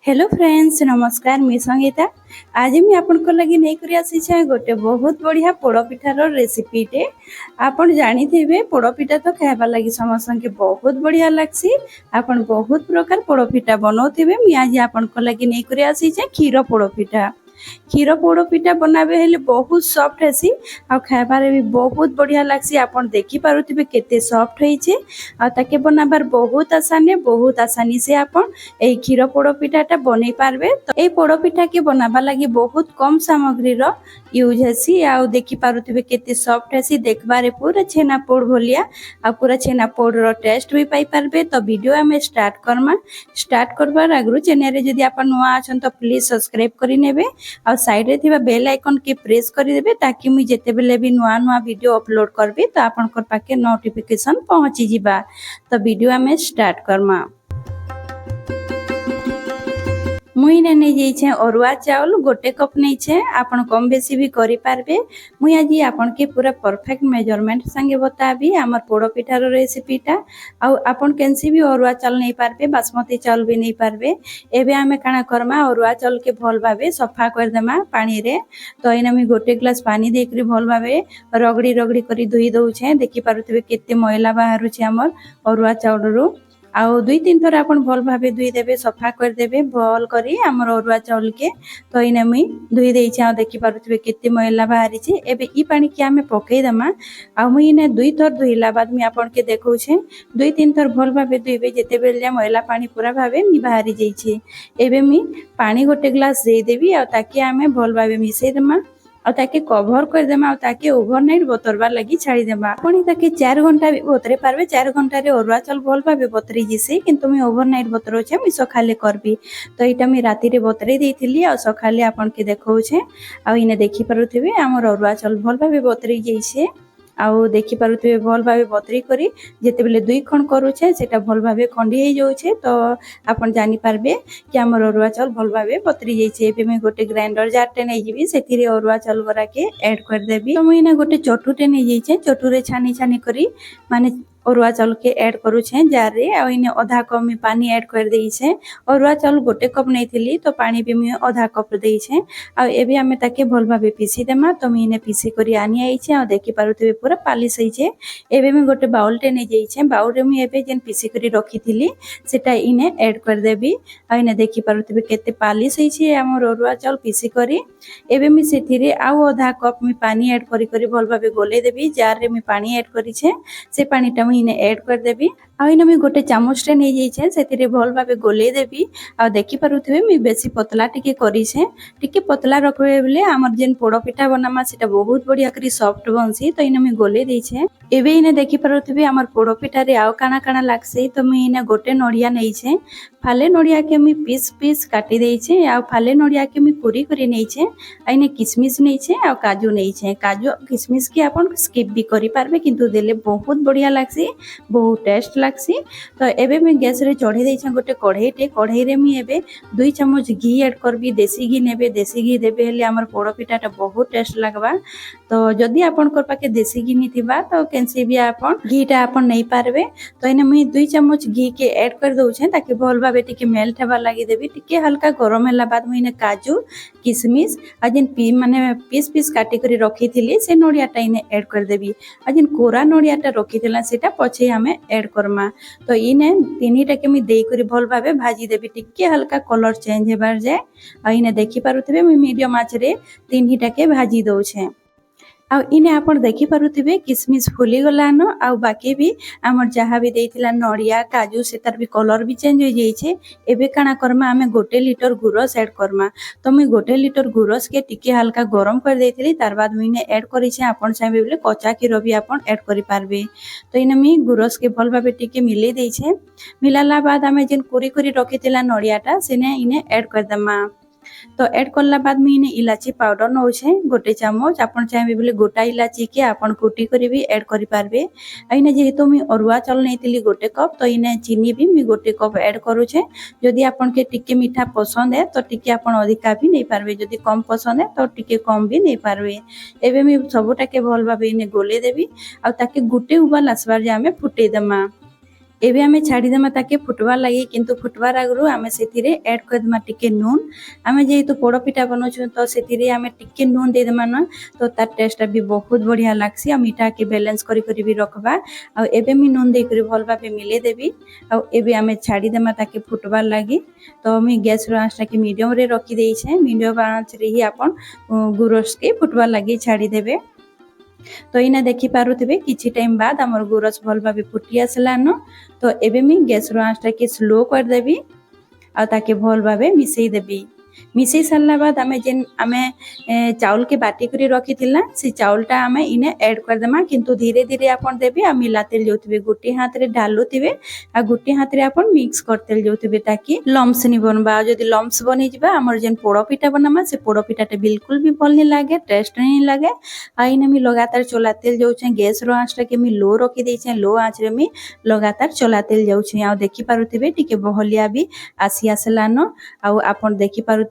Hello friends, नमस्कार। मी संगीता। आज मैं आपन लगी नहीं कर आसी गोटे बहुत बढ़िया पोड़पिठार रेसिपीटे। आपन जानी थे पोड़पिठा तो खाइबा लगी समस्त के बहुत बढ़िया लगसी। आपन बहुत प्रकार पोड़पिठा बनाऊे। मुझे आज आपन लगी नहीं कर आसी क्षीर पोड़पिठा। क्षीर पोड़पिठा बनाबे हेले बहुत सॉफ्ट हेसी आ खाइबार भी बहुत बढ़िया लगसी। आपन देखि पारुथिबे केते सॉफ्ट होइछे आ ताके बनाबार बहुत आसानी से आपन ए क्षीर पोड़पिठाटा बनै पारबे। तो ए पोड़पिठा के बनाबा लगी बहुत कम सामग्री रो यूज हेसी आ देखि पारुथिबे केते सॉफ्ट हेसी। देखबारे पूरा छेना पोड़ भलिया आ पूरा छेना पोड़ रो टेस्ट भी पाई पारबे। तो वीडियो हमें स्टार्ट करमा। स्टार्ट करबार आगरु चैनल रे जदि आपन नुआ अछन तो प्लीज सब्सक्राइब करि नेबे आ साइड रे थिबा बेल आइकन के प्रेस करि देबे ताकि मुई जेते बेले भी नुआ नुआ वीडियो अपलोड करबे तो आपनकर पाके नोटिफिकेशन पहुंची जिबा। तो वीडियो हमें स्टार्ट करमा। मुई ने नहीं जाइछे अरुआ चावल गोटे कप नहीं छे। आपन कम बेसी भी करि पारबे। मुई आज आपन के पूरा परफेक्ट मेजरमेंट संगे बताबी हमर पोड़पिठार रेसिपीटा। आ आपन केनसी भी अरुआ चावल नहीं पारबे, बासमती चावल भी नहीं पारबे। एबे हमें काना करमा अरुआ चावल के भल भाबे सफा कर देमा पानी रे। तो एना मी गोटे ग्लास पानी दे करी भल भाबे रगड़ी रगड़ी करी धोई दउछे। देखि पारुथिबे केते मैला बाहरु छे हमर अरुआ चावल रो। आउ दुई तीन थर आपन भल भाबे धुई देबे, सफा कर देबे भल करी हमर अरुआ चावल के। तो इने मुई धुई देइछे आ देखि पारुथिबे केते मैला बाहरी छे। एबे ई पानी के हमें पकई दमा। आ मुई इने दुई थर धुईला बाद मी आपन के देखौछे दुई तीन थर भल भाबे धुईबे जेते बेले मैला पानी पूरा भाबे नि बाहरी जाइछे। एबे मी पानी गोटे ग्लास दे देबी आ ताकि हमें भल भाबे मिसई दमा और ताके कवर कर देमा और ताके ओवरनाइट बतरबार लगी छाड़ी देमा। आपण ताके 4 घंटा भी बतरे पारबे। 4 घंटा रे अरुआ चावल भल भाबे बतरी जिसे, किंतु मी ओवरनाइट बतरोछे मी सखाले करबी। तो एटा मी राती रे बतरे देइथिली आ सखाले आपन के देखौछे। आ इने देखि पारुथिबे हमर अरुआ चावल भल भाबे बतरी जइसे। आउ देखि पारुथिबे भल भाबे बतरी करी जेते बेले दुई खण करूछे सेटा भल भाबे खंडी हे जाउछे। तो आपन जानि पारबे कि हमर अरुआ चावल भल भाबे बतरी जइछे। एबे मैं गोटे ग्राइंडर जार टे नै जिबी, सेथिरे अरुआ चावल गरा के ऐड कर देबी। तो मुई ना गोटे चटुटे नै जइछे, चटुरे छानी छानी करी माने अरुआ चावल के ऐड करूछे जार रे। आ इने आधा कप में पानी ऐड कर देइछे। अरुआ चावल गोटे कप नै थिली तो पानी भी मैं आधा कप देइछे। आ एबे हमें ताके भल भाबे पीसी देमा। तो मी इने पीसी करी आनी आइछे आ देखि पारुथिबे पूरा पालिस होइछे। एबे मैं गोटे बाउल टे नै जइछे। बाउल रे मैं एबे जेन पीसी करी रखिथिली सेटा इने ऐड कर देबी। आ इने देखि पारुथिबे केते पालिस होइछे हमर अरुआ चावल पीसी करी। एबे मैं सेथिरे आउ आधा कप में पानी ऐड करी करी भल भाबे गोले देबी। जार रे मैं पानी ऐड करिछे से पानीटा इने ऐड कर देबी। आ इने मैं गोटे चामच टे नै जइछे, सेथिरे भल भाबे गोले देबी। आ देखि पारुथिबे मैं बेसी पतला टिके करिछे। टिके पतला रखबे बेले हमर जेन पोड़पिठा बनामा सेटा बहुत बढ़िया करी सॉफ्ट बनसी। तो इने मैं गोले देइछे। एबे इने देखि पारुथिबे हमर पोड़पिठा रे आउ काना काना लागसे। तो मैं इने गोटे नडिया नैछे। फाले नडिया के मैं पीस पीस काटी देइछे। आ फाले नडिया के मैं कुरी करी नैछे। आ इने किशमिश नैछे आ काजू नैछे। काजू किशमिश के आपन स्किप भी करि पारबे, किंतु देले बहुत बढ़िया लागसी, बहुत टेस्ट लागसी। तो एबे मैं गैस रे चढ़ी देइछे गोटे कढ़ईटे। कढ़ई रे मैं एबे 2 चम्मच घी ऐड करबी। देसी घी नेबे, देसी घी देबे हेले हमर पोड़पिठाटा बहुत टेस्ट लागबा। तो जदि आपनकर पाके देसी घी नि थिबा तो केनसी भी आपन घीटा आपन नै पारबे। तो इने मैं 2 चम्मच घी के ऐड कर दउछे ताकि भल भाबे टिके मेल्ट हेबा लागि देबी। टिके हल्का गरम होला बाद मैं इने काजू किशमिश आ जेन माने पीस पीस काटी करी रखिथिली से नडियाटा इने ऐड कर देबी। आ जेन कोरा नडियाटा रखिथिला सेटा पछे हमें ऐड करमा। तो इने तीनीटा के मैं देई करी भल भाबे भाजी देबी। टिके हल्का कलर चेंज हेबार जाय। आ इने देखि पारुथिबे मैं मीडियम आंच रे तीनीटा के भाजी दउछे। आ इने आपन देखि पारुथिबे किशमिश फुली गलान। आ बाकी भी हमर जहा भी देइथिला नडिया काजू से तार भी कलर भी चेंज हो जाइछे। एबे काना करमा हमें 1 लीटर गुरस ऐड करमा। तो मैं 1 लीटर गुरस के टिके हल्का गरम कर देइथिली। तार बाद मुई ने ऐड करिछे आपन चाहे बेले कच्चा क्षीर भी आपन ऐड करि पारबे। तो इने मी गुरस के भल भाबे टिके मिले देइछे। मिलाला बाद हमें जेन कुरी कुरी रखिथिला नडियाटा सेने इने ऐड कर देमा। तो ऐड करला बाद मैं इने इलाची पाउडर नौछे गोटे चामच। आपन चाहे बेले गोटा इलाची के आपन कुटी करी भी ऐड करि पारबे। आ इने जेहेतु मैं अरुआ चावल नैतिली गोटे कप तो इने चीनी भी मैं गोटे कप ऐड करूछे। जदि आपन के टिके मीठा पसंद है तो टिके आपन अधिका भी नै पारबे, जदि कम पसंद है तो टिके कम भी नै पारबे। एबे मैं सबुटा के भल भाबे इने गोले देबी आ ताके गुटे उबाल आसबार जे हमें फुटे देमा। एबे आमे छाड़ी देमा ताके फुटवा लगी किंतु फुटवार आगु आमे सेतिरे ऐड कर देमा टिके नून। आमे जेहेतु पोड़ पिठा बनौछु तो सेतिरे आमे टिके नून दे देमा न तो तार टेस्ट भी बहुत बढ़िया लागसी आ मीठा के बैलेंस करी करी भी रखबा। आ एबे मी नून दे करी भल भाबे मिले देबी। आ एबे आमे छाड़ी देमा ताके फुटवार लगी तो मी गैस रो आंच के मीडियम रे रखी देई छे। मीडियम आंच रे ही आपण गुरस के फुटवार लगी छाड़ी देबे। तो इना देखि पारुथिबे किछि टाइम बाद हमर गुरस भल भाबे फुटी आसला न तो एबे मी गैस रो आंच के स्लो कर देबी आ ताके भल भाबे मिसई देबी। मिसई सारला बाद आमे चाउल के बाटी करी रखी थिला से चाउलटा आमे इने ऐड कर देमा किंतु धीरे धीरे आपण देबे आ मिलाते जोथिबे। गुटी हाथ रे ढालुथिबे आ गुटी हाथ रे आपण मिक्स करते जोथिबे ताकि लम्स नि बनबा। जदी लम्स बनि जिबा हमर जेन पोड़ो पिठा बनामा से पोड़ो पिठाटे बिल्कुल भी भल नि लागे, टेस्ट नि लागे। आ इने मी लगातार चलाते जाउछे। गैस रो आंचटा के मी लो रखी देइछे। लो आंच रे मी लगातार चलाते जाउछे। आ देखि पारुथिबे टिके बहलिया भी आसी आसला न आ आपण देखि पारुथिबे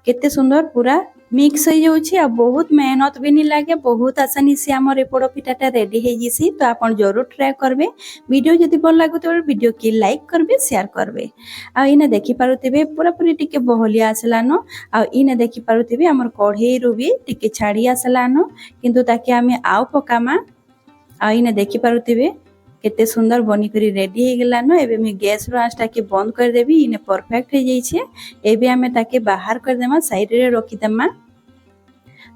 केते सुंदर पूरा मिक्स हो जाउछि आ बहुत मेहनत भी नि लागे। बहुत आसानी से हमर ए पोड़ो पिठाटा रेडी हे जिसी। तो आपण जरूर ट्राई करबे। वीडियो जदी भल लागो तो वीडियो के लाइक करबे, शेयर करबे। आ इने देखि पारुथिबे पूरा पूरी टिके बहलिया आसला न आ इने देखि पारुथिबे हमर कढ़ई रु भी टिके छाड़ी आसला न किंतु ताके आमे आउ पकामा। आ इने देखि पारुथिबे केते सुंदर बनी करी रेडी हे गेला न। एबे मी गैस रो आंचटा के बंद कर देबी। इने परफेक्ट हे जाइछे। एबे आमे ताके बाहर कर देमा, साइड रे रखि देमा।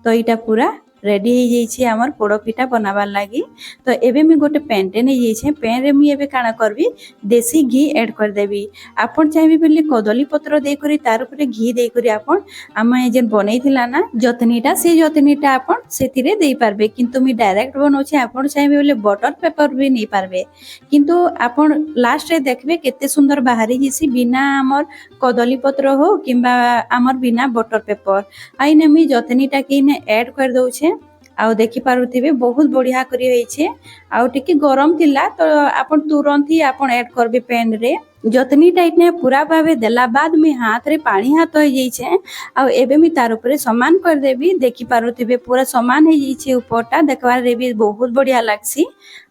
तो इटा पूरा रेडी हे जाइछे हमर पोड़ो पिठा बनाबार लागि। तो एबे मी गोटे पैनटे नै जाइछे। पैन रे मी एबे काना करबी देसी घी ऐड कर देबी। आपण चाहेबे बेले कदली पत्र दे करी तार ऊपर घी दे करी आपण आमे जेन बनैथिला ना जतनीटा से जतनीटा आपण सेतिरे देई पारबे किंतु मी डायरेक्ट बनौछे। आपण चाहेबे बेले बटर पेपर भी नै पारबे किंतु आपण लास्ट रे देखबे केते सुंदर बाहरी जिसी बिना हमर कदली पत्र हो किंबा हमर बिना बटर पेपर। आइने मी जतनीटा के इने ऐड कर दउछे। आउ देखि पारुथिबे बहुत बढ़िया करी होइछे। आउ टिके गरम थिला तो आपण तुरंत ही आपण ऐड करबे पैन रे। जतनी टाइट ने पूरा भावे देला बाद में हाथ रे पानी हाथ हो जाइछे। आ एबे मी तार ऊपर समान कर देबी। देखि पारुथिबे पूरा समान हे जाइछे। ऊपरटा देखबार रे भी बहुत बढ़िया लागसी।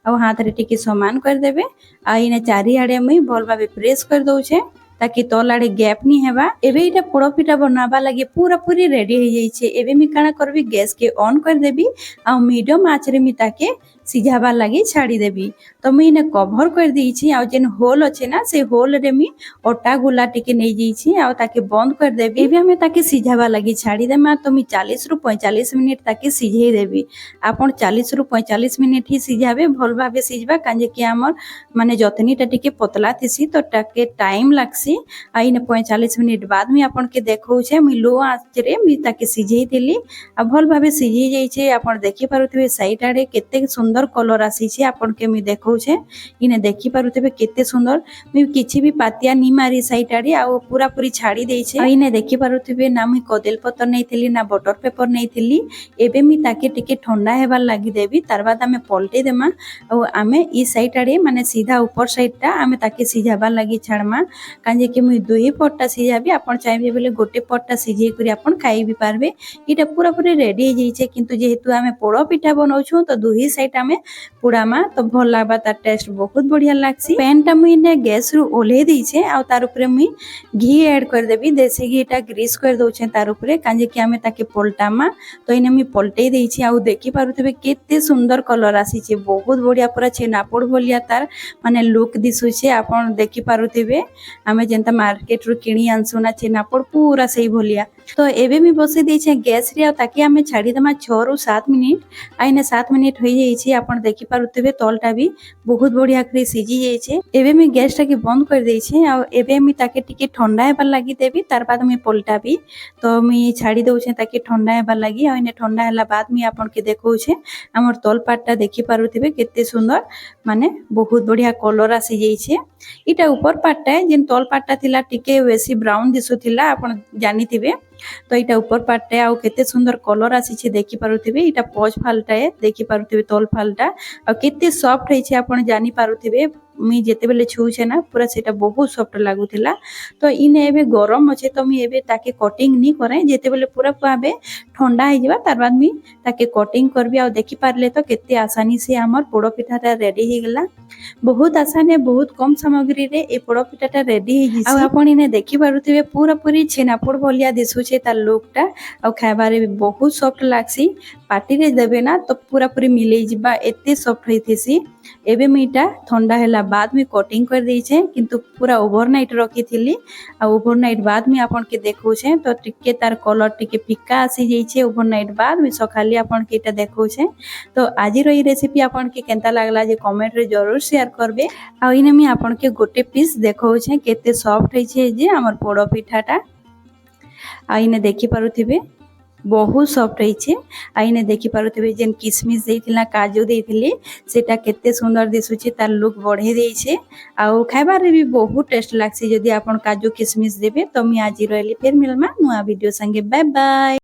आ हाथ रे टिके समान कर देबे। आ इने चारि आडे मी भल भावे प्रेस कर दउछे ताकि तल आड़े गैप नि हेबा। एबे इटा पोड़ो पिठा बनाबा लागि पूरा पूरी रेडी हे जाइछे। एबे मी काना करबी गैस के ऑन कर देबी आ मीडियम आंच रे मी ताके सिझाबा लागि छाड़ी देबी। तो मी इने कवर कर देइछि। आ जेन होल अछि ना से होल रे मी ओटा गुला टिके नै जाइछि आ ताके बंद कर देबी। एबे हमें ताके सिझाबा लागि छाड़ी देमा। तो मी 40 रु 45 मिनिट ताके सिझेई देबी। आपण 40 रु 45 मिनिट ही सिझाबे भल भाबे सिझबा काजे कि हमर माने जतनीटा टिके पतला थिसी तो ताके टाइम लागसी। आ इने 45 मिनिट बाद मी आपण के देखौछे। मी लो आंच रे मी ताके सिझेई देली आ भल भाबे सिझी जाइछे। आपण देखि पारुथिबे साइड आडे केते सुंदर कलर आसीछे। आपण के मी देखौछे। इने देखि पारुथिबे केते सुंदर मी किछि भी पातिया नि मारी साइड आडे आ पूरा पूरी छाड़ी देइछे। आ इने देखि पारुथिबे ना मी कदल पत्र नैथिली ना बटर पेपर नैथिली। एबे मी ताके टिके ठंडा हेबार लागि देबी। तार बाद आमे पलटे देमा आ आमे ई साइड आडे माने सीधा ऊपर साइडटा आमे ताके सिझाबार लागि छाड़मा काजे कि मुई दुई पट्टा सिझाबी। आपण चाहेबे बेले गोटे पट्टा सिझेई करी आपण खाई भी पारबे। इटा पूरा पूरी रेडी हे जाइछे किंतु जेहेतु आमे पोड़ो पिठा बनौछु तो दुही साइड आमे पुड़ामा तो भल लागबा। तार टेस्ट बहुत बढ़िया लागसी। पैन टा मुई ने गैस रु ओल्हे देइछे आ तार ऊपर मुई घी ऐड कर देबी। देसी घीटा ग्रीस कर दउछे तार ऊपर काजे कि आमे ताके पलटामा। तो इने मुई पलटेई देइछे। आ देखि पारुथिबे केते सुंदर कलर आसीछे। बहुत बढ़िया पूरा छेनापोड़ भलिया तार माने लुक दिसुछे। आपण देखि पारुथिबे आमे जेंता मार्केट रु किणी आनसु ना छेनापोड़ पूरा सेही भलिया। तो एबे मी बसे देइछे गैस रे आ ताके आमे छाड़ी देमा 6 रु 7 मिनिट। आइने 7 मिनिट होई जाइछे। आपण देखि पारुथिबे तलटा भी बहुत बढ़िया करे सिझी जाइछे। एबे मी गैस टा के बंद कर देइछे। आ एबे मी ताके टिके ठंडा हेबार लागि देबी। तार बाद मी पलटाबी। तो मी छाड़ी दउछे ताके ठंडा हेबार लागि। आ इने ठंडा होला बाद मी आपण के देखौछे हमर तल पाटटा देखि पारुथिबे केते सुंदर माने बहुत बढ़िया कलर आसी जाइछे। इटा ऊपर पाटटा जेन तल पाटटा थिला टिके बेसी ब्राउन दिसुथिला आपण जानिथिबे। तो इटा ऊपर पाटटे आउ केते सुंदर कलर आसीछे देखि पारुथिबे। इटा पज फालटा देखि पारुथिबे तल फालटा आ केते सॉफ्ट होइछे आपण जानि पारुथिबे। मुई जेते बेले छुछे ना पूरा सेटा बहुत सॉफ्ट लागुथिला। तो इने एबे गरम अच्छे तो मुई एबे ताके कटिंग नी करे जेते बेले पूरा पाबे ठंडा हो जावा तार बाद मुई ताके कटिंग करबी। आ देखि पारले तो केते आसानी से हमर पोड़ पिठाटा रेडी हो गला। बहुत आसान है, बहुत कम सामग्री रे ए पोड़ पिठाटा रेडी हो जिसी। आ आपण इने देखि पारुथिबे पूरा पूरी छेनापोड़ भलिया दिसुछे तार लुकटा। आ खाइबारे भी बहुत सॉफ्ट लागसी। पार्टी रे देबे ना तो पूरा पूरी मिलै जिबा एते सॉफ्ट होइथिसी। एबे मीटा ठंडा होला बाद में कटिंग कर देइछे किंतु पूरा ओवरनाइट रखी थिली। आ ओवरनाइट बाद में आपन के देखौछे तो टिके तार कलर टिके फिका आसी जाइछे। ओवरनाइट बाद में सखाली आपन के एटा देखौछे। तो आज रो ई रेसिपी आपन के केनता लागला जे कमेंट रे जरूर शेयर करबे। आ इने मी आपन के गोटे पीस देखौछे केते सॉफ्ट होइछे जे हमर पोड़ पिठाटा। आ इने देखि पारुथिबे बहुत सॉफ्ट होइछे। आ इने देखि पारुथिबे जेन किशमिश देइथिला काजू देइथिली सेटा केते सुंदर दिसुछे तार लुक बढ़े देइछे। आ खाइबारे भी बहुत टेस्ट लागसी जदि आपन काजू किशमिश देबे। तो मी आज रहली फेर मिलमा नुआ वीडियो संगे। Bye bye.